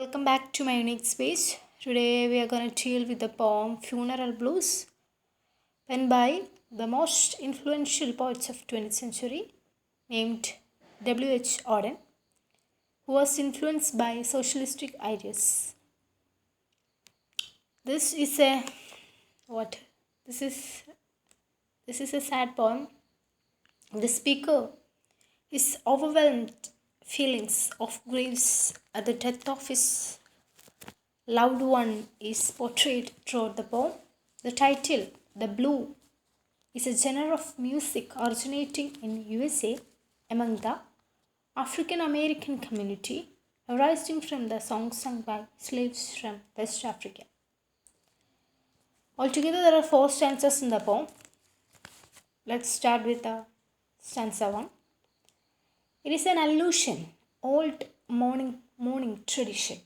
Welcome back to my unique space. Today we are going to deal with the poem Funeral Blues, penned by the most influential poets of 20th century, named W.H. Auden, who was influenced by socialistic ideas. This is a what? This is this is a sad poem. The speaker is overwhelmed feelings of griefs at the death of his loved one is portrayed throughout the poem. The title, The Blue, is a genre of music originating in USA among the African American community, arising from the songs sung by slaves from West Africa. Altogether, there are 4 stanzas in the poem. Let's start with stanza 1. It is an allusion, old morning tradition.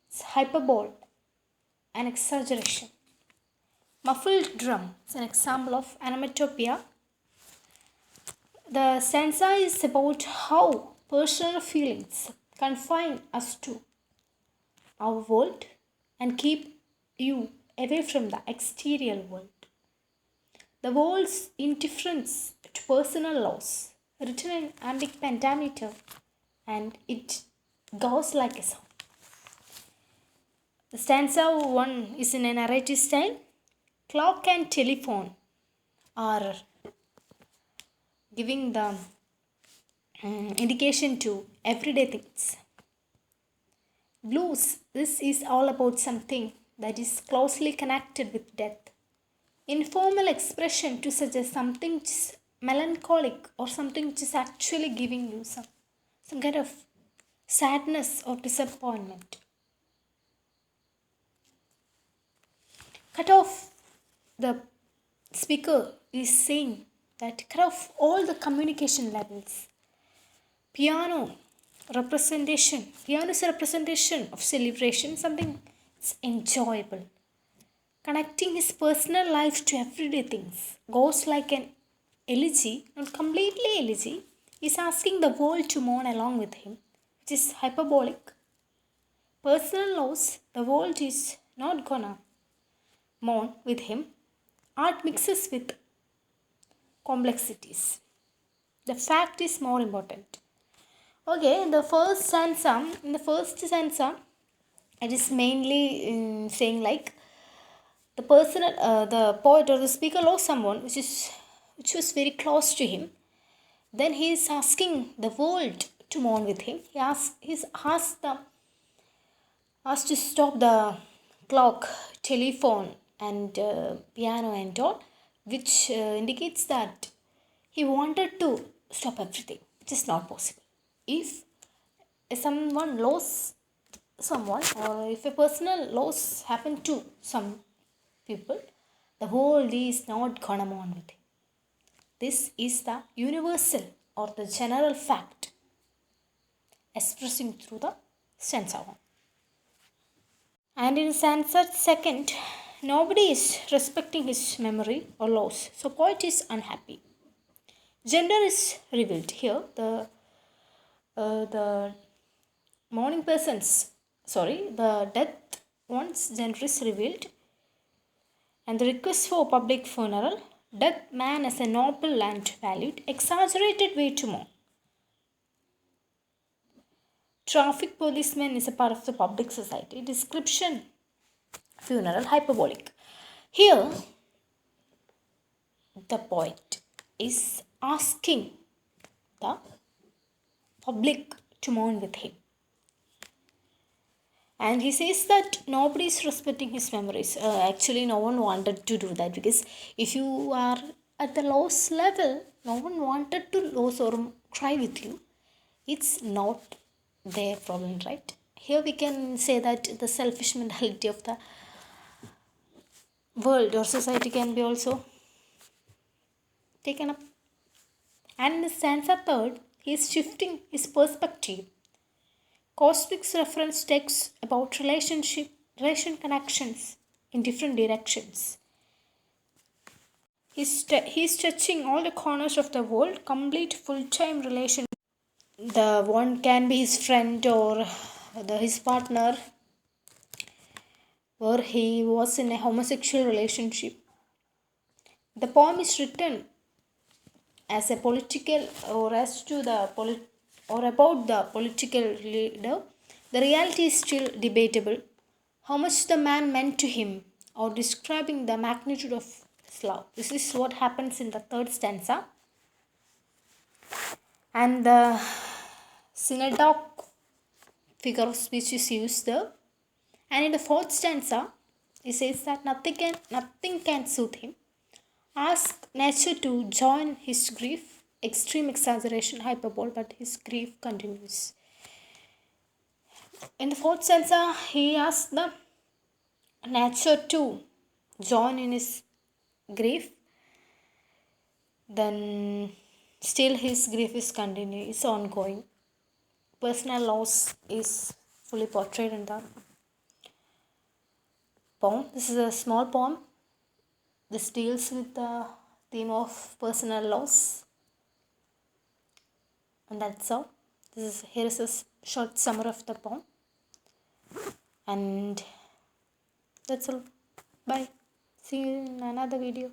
It's hyperbole, an exaggeration. Muffled drum is an example of onomatopoeia. The stanza is about how personal feelings confine us to our world and keep you away from the exterior world. The world's indifference to personal loss, written in iambic pentameter, and it goes like a song. The stanza 1 is in a narrative style. Clock and telephone are giving the indication to everyday things. Blues, this is all about something that is closely connected with death. Informal expression to suggest something which is melancholic or something which is actually giving you some kind of sadness or disappointment. Cut off, the speaker is saying that cut off all the communication levels. Piano is a representation of celebration, something that's enjoyable. Connecting his personal life to everyday things goes like an elegy, not completely elegy. He's asking the world to mourn along with him, which is hyperbolic. Personal loss, the world is not gonna mourn with him. Art mixes with complexities. The fact is more important. Okay, in the first stanza, it is mainly saying like the the poet or the speaker lost someone which was very close to him. Then he is asking the world to mourn with him. He's asked to stop the clock, telephone, and piano and all, which indicates that he wanted to stop everything, which is not possible. If someone lost someone, or if a personal loss happened to some people, the world is not gonna mourn with him. This is the universal or the general fact expressing through the stanza 1. And in stanza 2, nobody is respecting his memory or loss, so poet is unhappy. Gender is revealed here. The death one's gender is revealed, and the request for public funeral. Death man as a noble and valued, exaggerated way to mourn. Traffic policeman is a part of the public society. Description, funeral, hyperbolic. Here, the poet is asking the public to mourn with him. And he says that nobody is respecting his memories. Actually, no one wanted to do that, because if you are at the loss level, no one wanted to lose or cry with you. It's not their problem, right? Here we can say that the selfish mentality of the world or society can be also taken up. And in the stanza 3, he is shifting his perspective. Cosmic's reference takes about relation connections in different directions. He's touching all the corners of the world, complete full-time relation. The one can be his friend or his partner, where he was in a homosexual relationship. The poem is written as a political or as to the or about the political leader. The reality is still debatable. How much the man meant to him, or describing the magnitude of his love. This is what happens in the third stanza. And the synecdoche figure of speech is used there. And in the fourth stanza, he says that nothing can soothe him. Ask nature to join his grief. Extreme exaggeration, hyperbole, but his grief continues. In the fourth stanza, he asks the nature to join in his grief. Then still his grief is continuing, is ongoing. Personal loss is fully portrayed in the poem. This is a small poem. This deals with the theme of personal loss. And that's all. Here is a short summary of the poem. And that's all. Bye. See you in another video.